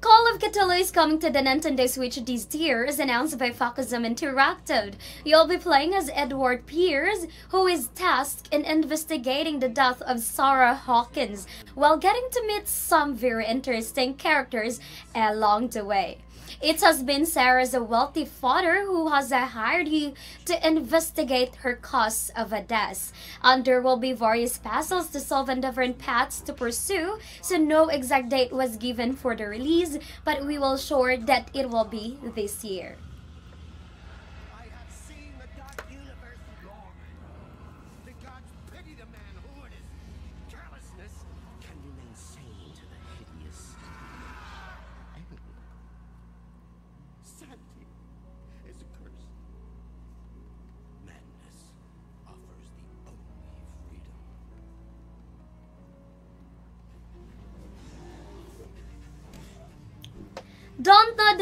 Call of Cthulhu is coming to the Nintendo Switch this year, as announced by Facazum Interactive. You'll be playing as Edward Pierce, who is tasked in investigating the death of Sarah Hawkins, while getting to meet some very interesting characters along the way. It has been Sarah's wealthy father who has hired you to investigate her cause of a death. And there will be various puzzles to solve and different paths to pursue, so no exact date was given for the release, but we will sure that it will be this year. I have seen the dark universe wrong. The gods pity the man who in his carelessness can remain sane to the hideous. Sanity is a curse. Madness offers the only freedom. Dontnod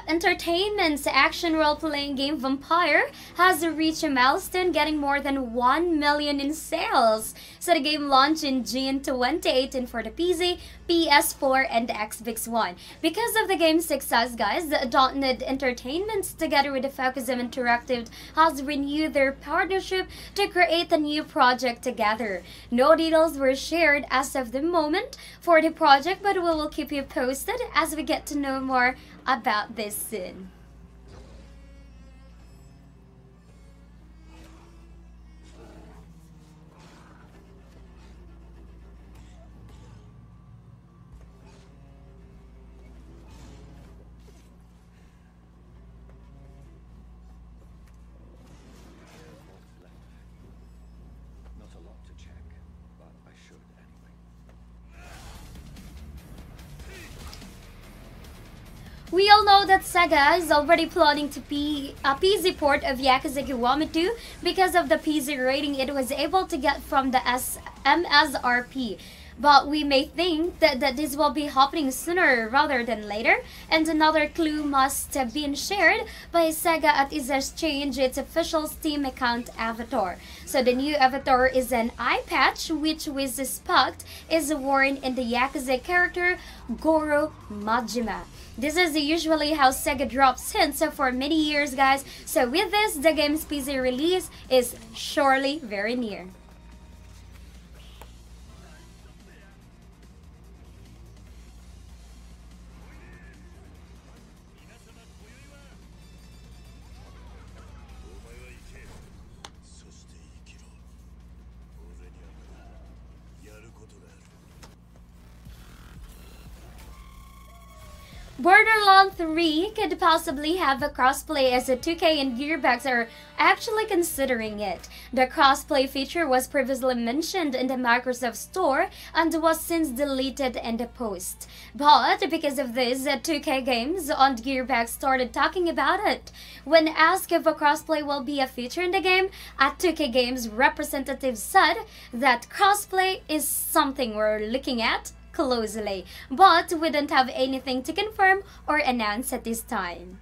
Entertainment's action role-playing game Vampire has reached a milestone, getting more than 1 million in sales. So the game launched in June 2018 for the PC, PS4, and Xbox One. Because of the game's success, guys, the Dontnod Entertainment, together with the Facazum Interactive, has renewed their partnership to create a new project together. No details were shared as of the moment for the project, but we will keep you posted as we get to know more about this soon. Not a lot to check, but I should anyway. We all know that Sega is already planning to be a PC port of Yakuza Kiwami 2 because of the PC rating it was able to get from the MSRP. But we may think that this will be happening sooner rather than later, and another clue must have been shared by Sega at its change its official Steam account avatar. So the new avatar is an eye patch, which we suspect is worn in the Yakuza character Goro Majima. This is usually how Sega drops hints for many years, guys. So with this, the game's PC release is surely very near. Borderlands 3 could possibly have a crossplay, as the 2K and Gearbox are actually considering it. The crossplay feature was previously mentioned in the Microsoft Store and was since deleted in the post. But because of this, 2K Games and Gearbox started talking about it. When asked if a crossplay will be a feature in the game, a 2K Games representative said that crossplay is something we're looking at closely, but we don't have anything to confirm or announce at this time.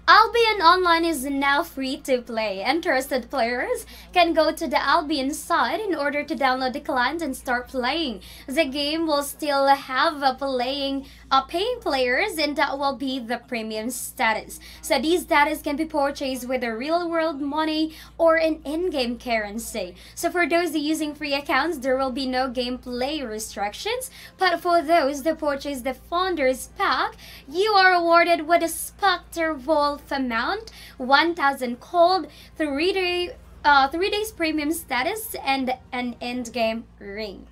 Albion Online is now free to play. Interested players can go to the Albion site in order to download the client and start playing. The game will still have paying players, and that will be the premium status. So these status can be purchased with a real-world money or an in-game currency. So for those using free accounts, there will be no gameplay restrictions. But for those that purchase the Founders Pack, you are awarded with a Spectre Wolf amount, 1,000 gold, 3 days premium status, and an end-game ring.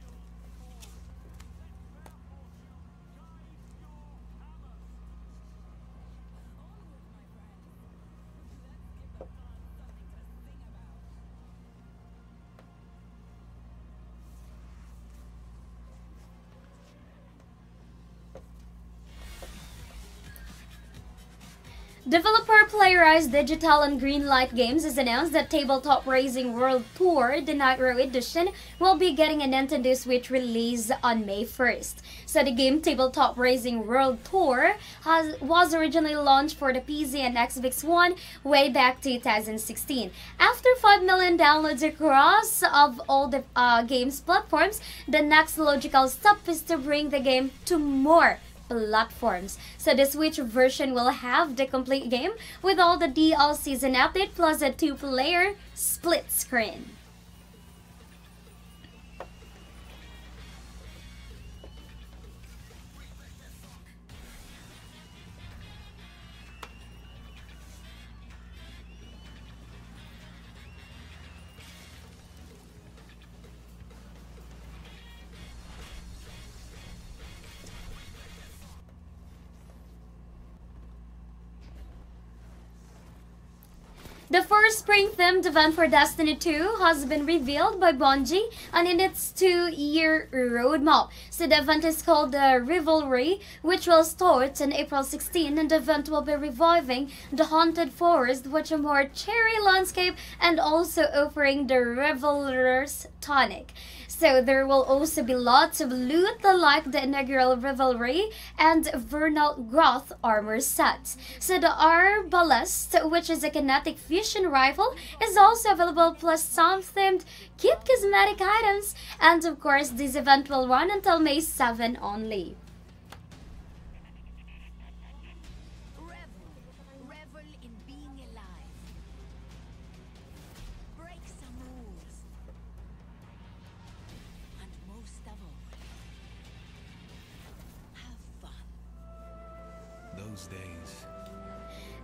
Developer Playerized Digital and Greenlight Games has announced that Tabletop Racing World Tour, the Night Row Edition, will be getting a Nintendo Switch release on May 1st. So the game Tabletop Racing World Tour was originally launched for the PC and Xbox One way back 2016. After 5 million downloads across of all the game's platforms, the next logical step is to bring the game to more platforms. So the Switch version will have the complete game with all the DLCs and update plus a 2-player split screen. The first spring-themed event for Destiny 2 has been revealed by Bungie and in its 2-year roadmap. So the event is called the Rivalry, which will start on April 16, and the event will be reviving the Haunted Forest with a more cheery landscape and also offering the Revelers tonic. So there will also be lots of loot like the inaugural Rivalry and Vernal Groth armor sets. So the Arbalest, which is a kinetic fusion rifle, is also available plus some themed cute cosmetic items. And of course, this event will run until May 7 only. Revel in being alive. Break some rules. And most of all, have fun. Those days.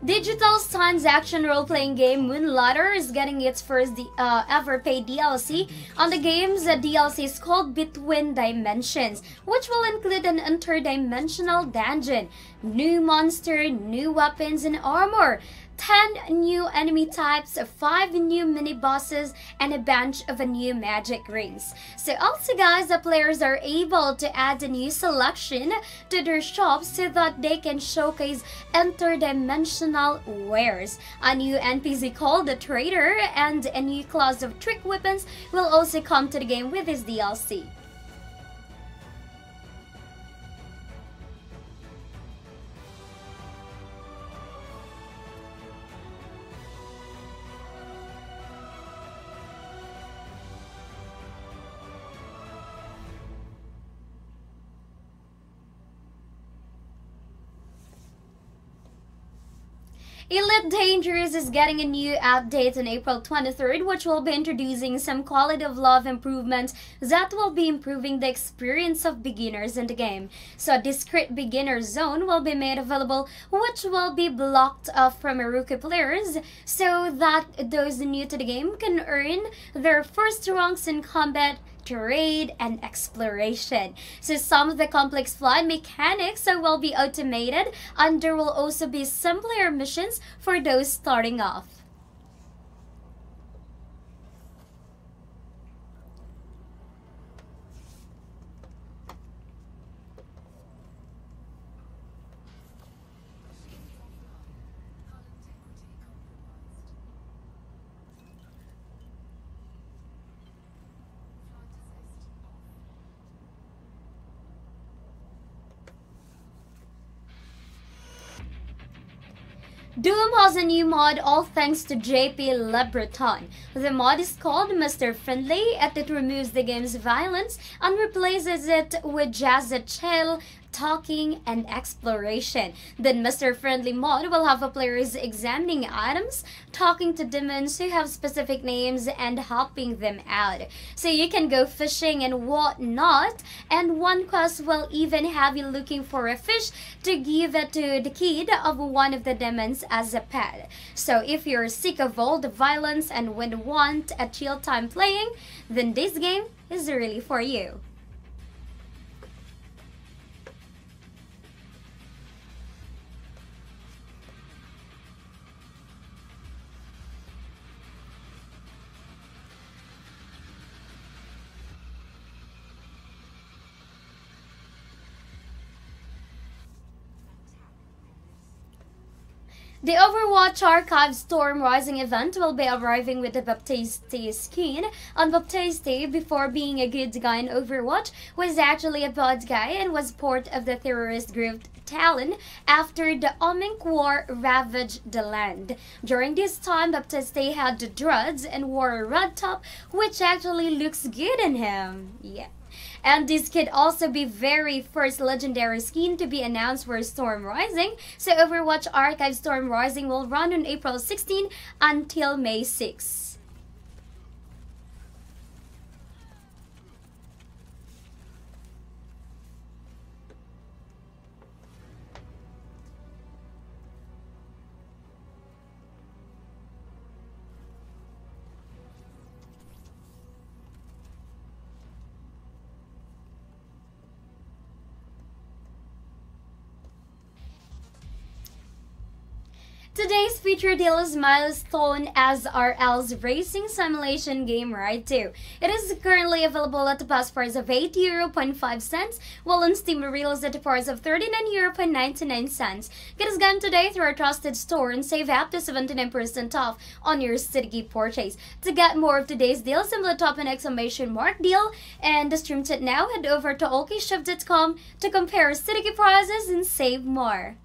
Digital transaction role-playing game Moonlighter is getting its first ever paid DLC. On the game's DLC is called Between Dimensions, which will include an interdimensional dungeon, new monster, new weapons and armor, 10 new enemy types, 5 new mini-bosses, and a bunch of new magic rings. So also guys, the players are able to add a new selection to their shops so that they can showcase interdimensional wares. A new NPC called the Trader and a new class of trick weapons will also come to the game with this DLC. Elite Dangerous is getting a new update on April 23rd, which will be introducing some quality of life improvements that will be improving the experience of beginners in the game. So a discrete beginner zone will be made available, which will be blocked off from rookie players so that those new to the game can earn their first ranks in combat, trade, and exploration. So some of the complex flight mechanics will be automated, and there will also be simpler missions for those starting off. Doom has a new mod, all thanks to JP LeBreton. The mod is called Mr. Friendly, and it removes the game's violence and replaces it with just a chill, talking, and exploration. Then Mr. Friendly mod will have players examining items, talking to demons who have specific names, and helping them out. So you can go fishing and whatnot, and one quest will even have you looking for a fish to give it to the kid of one of the demons as a pet. So if you're sick of all the violence and would want a chill time playing, then this game is really for you. The Overwatch Archive Storm Rising event will be arriving with the Baptiste skin on Baptiste before being a good guy in Overwatch, was actually a bad guy and was part of the terrorist group Talon after the Omink War ravaged the land. During this time, Baptiste had the dreads and wore a red top, which actually looks good on him. Yeah. And this could also be very first legendary skin to be announced for Storm Rising. So Overwatch Archive Storm Rising will run on April 16 until May 6. Today's feature deal is Milestone SRL's racing simulation game Ride 2. It is currently available at the best price of €8.5, while on Steam released at the price of €39.99. Get this game today through our trusted store and save up to 79% off on your City purchase. To get more of today's deal, simply type an exclamation mark deal and the stream chat now. Head over to Allkeyshop.com to compare City prices and save more.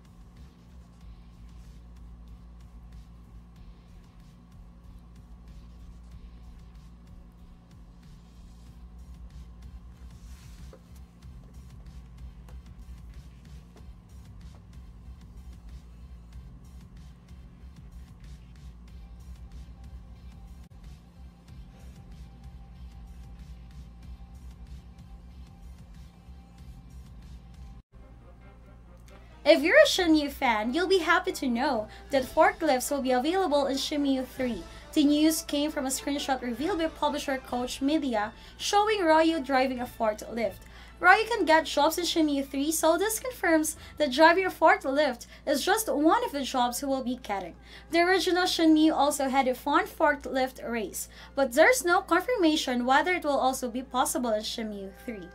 If you're a Shenmue fan, you'll be happy to know that forklifts will be available in Shenmue 3. The news came from a screenshot revealed by publisher Coach Media showing Ryu driving a forklift. Ryu can get jobs in Shenmue 3, so this confirms that driving a forklift is just one of the jobs he will be getting. The original Shenmue also had a fun forklift race, but there's no confirmation whether it will also be possible in Shenmue 3.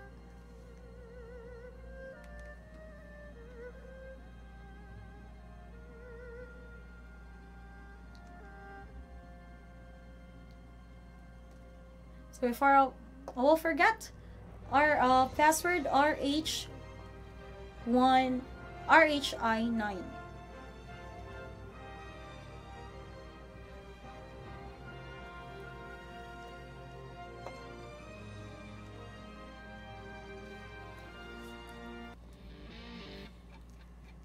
So before I will forget, our password RHI9.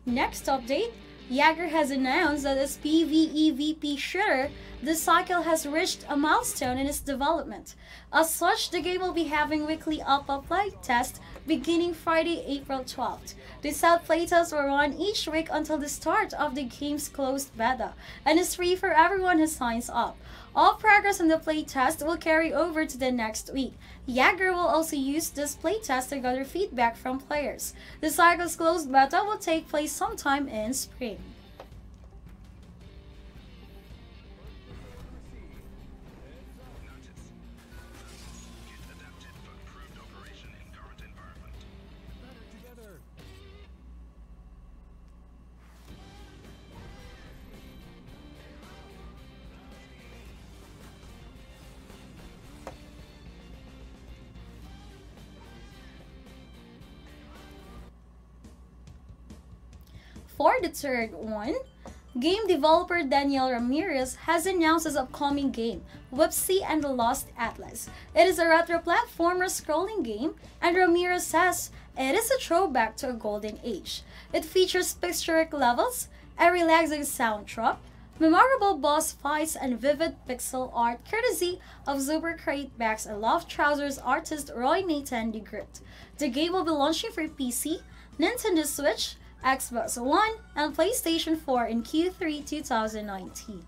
Next update, Jaeger has announced that its PvE VP shooter, The Cycle, has reached a milestone in its development. As such, the game will be having weekly alpha playtest beginning Friday, April 12th. The set playtest will run each week until the start of the game's closed beta, and is free for everyone who signs up. All progress on the playtest will carry over to the next week. Jaeger will also use this playtest to gather feedback from players. The Cycle's closed beta will take place sometime in spring. For the third one, game developer Daniel Ramirez has announced his upcoming game, Whipsy and the Lost Atlas. It is a retro platformer scrolling game, and Ramirez says it is a throwback to a golden age. It features picturesque levels, a relaxing soundtrack, memorable boss fights, and vivid pixel art courtesy of Super Crate Bags and Love Trousers artist Roy Nathan DeGroot. The game will be launching for PC, Nintendo Switch, Xbox One, and PlayStation 4 in Q3 2019.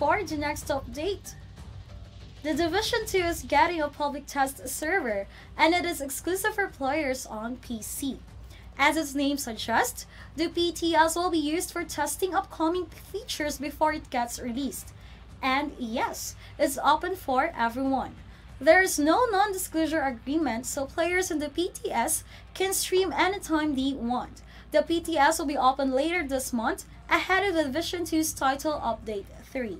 for the next update. The Division 2 is getting a public test server, and it is exclusive for players on PC. As its name suggests, the PTS will be used for testing upcoming features before it gets released. And yes, it's open for everyone. There is no non-disclosure agreement, so players in the PTS can stream anytime they want. The PTS will be open later this month, ahead of the Division 2's title update 3.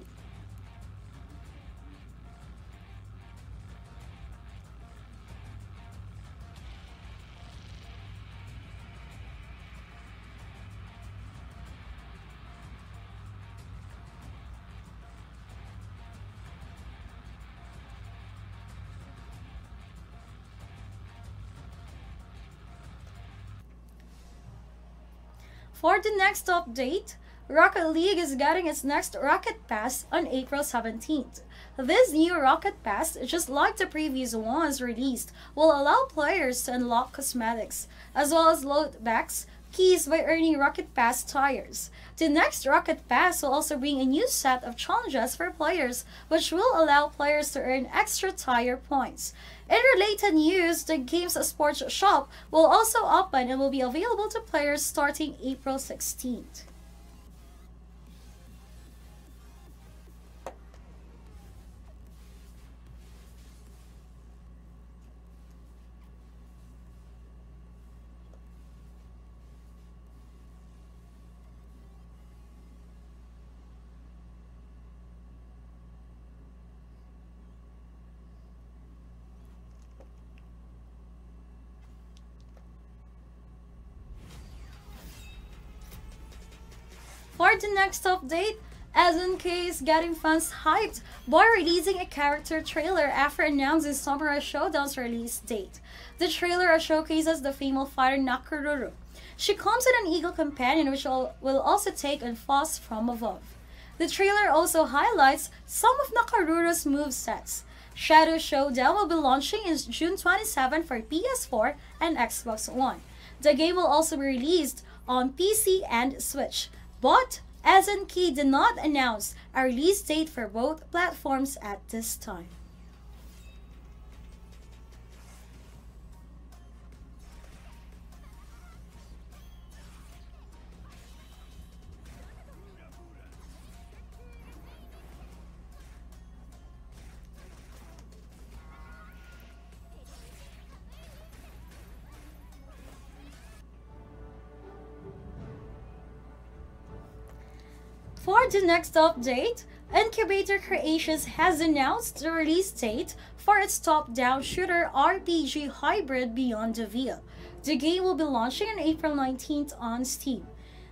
For the next update, Rocket League is getting its next Rocket Pass on April 17th. This new Rocket Pass, just like the previous ones released, will allow players to unlock cosmetics, as well as loot backs, keys by earning Rocket Pass tires. The next Rocket Pass will also bring a new set of challenges for players, which will allow players to earn extra tire points. In related news, the game's sports shop will also open and will be available to players starting April 16th. For the next update, SNK is getting fans hyped by releasing a character trailer after announcing Samurai Showdown's release date. The trailer showcases the female fighter Nakaruru. She comes with an eagle companion which will also take on Foss from above. The trailer also highlights some of Nakaruru's movesets. Shadow Showdown will be launching in June 27 for PS4 and Xbox One. The game will also be released on PC and Switch. But SNK did not announce a release date for both platforms at this time. For the next update, Incubator Creations has announced the release date for its top-down shooter RPG hybrid Beyond the Veil. The game will be launching on April 19th on Steam.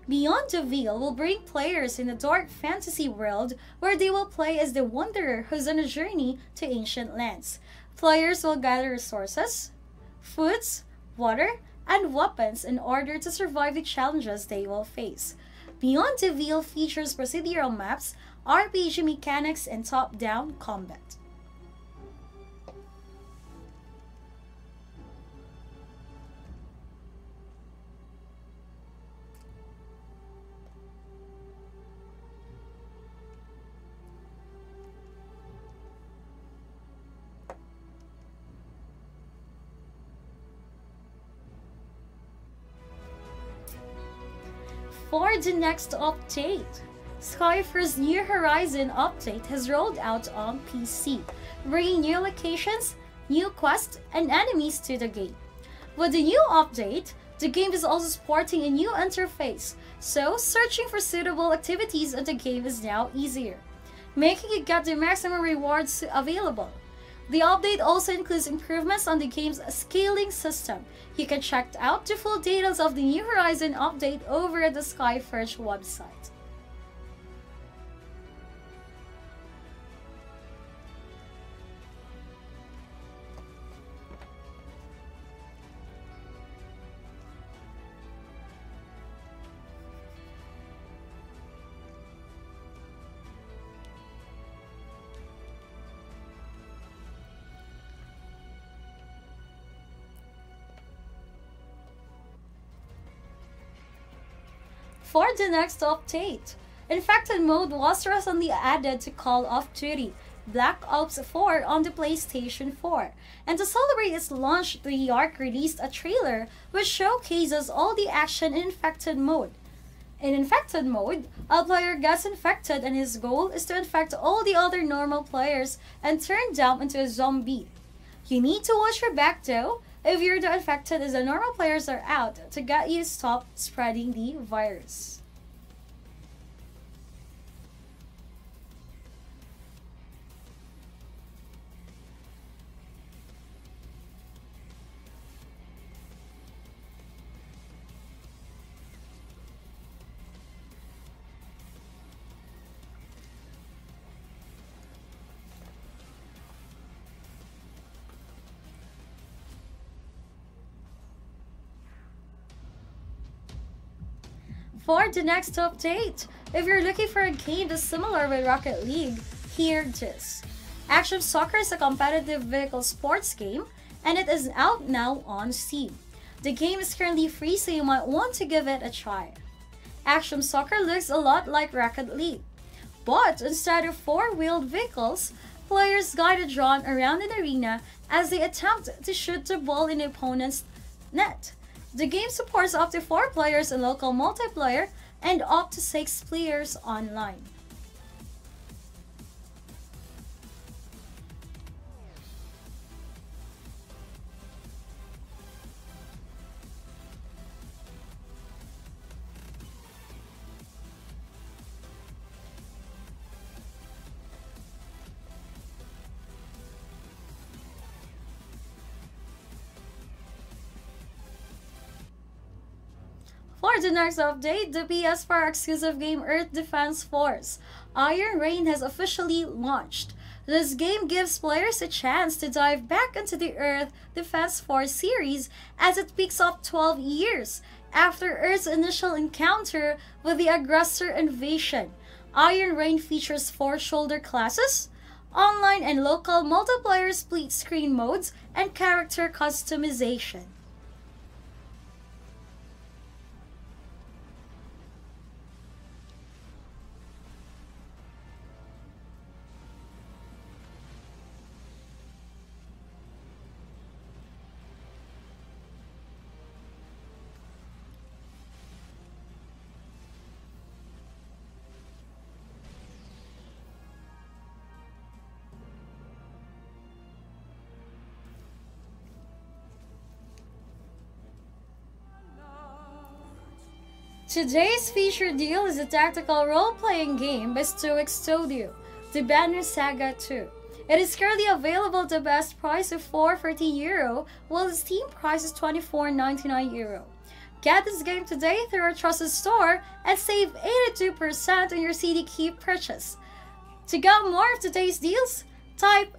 Beyond the Veil will bring players in a dark fantasy world where they will play as the wanderer who's on a journey to ancient lands. Players will gather resources, foods, water, and weapons in order to survive the challenges they will face. Beyond the Veil features procedural maps, RPG mechanics, and top-down combat. For the next update, Skyfer's New Horizon update has rolled out on PC, bringing new locations, new quests, and enemies to the game. With the new update, the game is also sporting a new interface, so searching for suitable activities in the game is now easier, making it get the maximum rewards available. The update also includes improvements on the game's scaling system. You can check out the full details of the New Horizon update over at the Skyforge website. For the next update, Infected mode was recently added to Call of Duty Black Ops 4 on the PlayStation 4. And to celebrate its launch, the ARC released a trailer which showcases all the action in Infected mode. In Infected mode, a player gets infected and his goal is to infect all the other normal players and turn them into a zombie. You need to watch your back though if you're the infected as the normal players are out to get you to stop spreading the virus. For the next update, if you're looking for a game that's similar with Rocket League, hear this. Action Soccer is a competitive vehicle sports game, and it is out now on Steam. The game is currently free, so you might want to give it a try. Action Soccer looks a lot like Rocket League, but instead of four-wheeled vehicles, players guide a drone around an arena as they attempt to shoot the ball in the opponent's net. The game supports up to 4 players in local multiplayer and up to 6 players online. For the next update, the PS4 exclusive game Earth Defense Force Iron Rain has officially launched. This game gives players a chance to dive back into the Earth Defense Force series as it picks up 12 years after Earth's initial encounter with the aggressor invasion. Iron Rain features 4 shoulder classes, online and local multiplayer split screen modes, and character customization. Today's featured deal is a tactical role-playing game by Stoic Studio, The Banner Saga 2. It is currently available at the best price of €4.40, while the Steam price is €24.99. Get this game today through our trusted store and save 82% on your CD key purchase. To get more of today's deals, type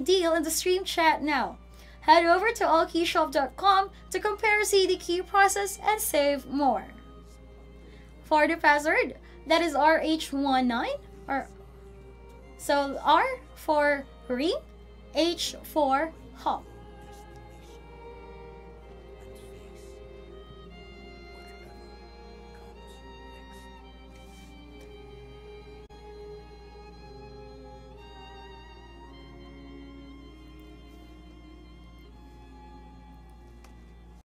!deal in the stream chat now. Head over to Allkeyshop.com to compare CD key prices and save more. For the password, that is RH19, so R for ring, H for hop.